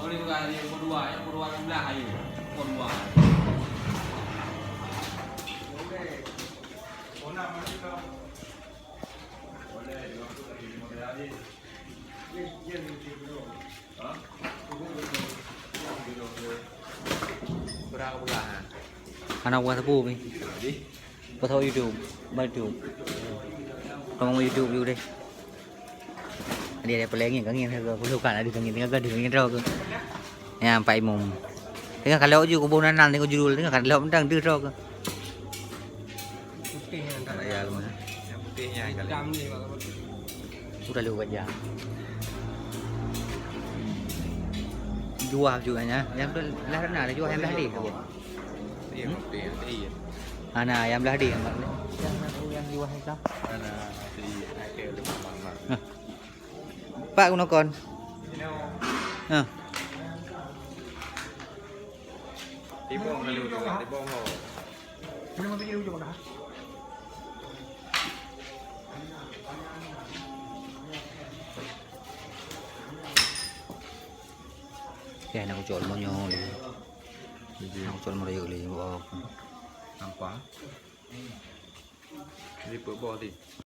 Boleh bukan yang kedua belah ayu. Kedua. Boleh. Bona masih kalau. Boleh 20 lagi 15 lagi. Dia dulu. Ha? Berapa bulan? Anak buah tebu ni. Kau tahu YouTube, YouTube. Kau mau YouTube juga deh. Dia ada pelengin kan yang saya perlukan ada pelengin tengah ada pelengin rau ke. Ya, Pak Imam. Tengah kalau je kau bonan nang tengok judul tengah kalau mentang dia rau ke. Putihnya Tak payah lu. yang putihnya hitam ni Pak. Sudah lewat jam. Jual juga nya. Yang tu lah nak jual yang belah dia. Iya, putih. Iya. Ana yang belah dia yang jual hitam. Ana si akhir 5 mak. Pak guna kon. Ha. Tibong kalau juga tibong ho. Belum mau pergi ujung dah. Kaya nak jual mo nyo li. Nak jual mo rayo li. Nampak? Jadi berbuat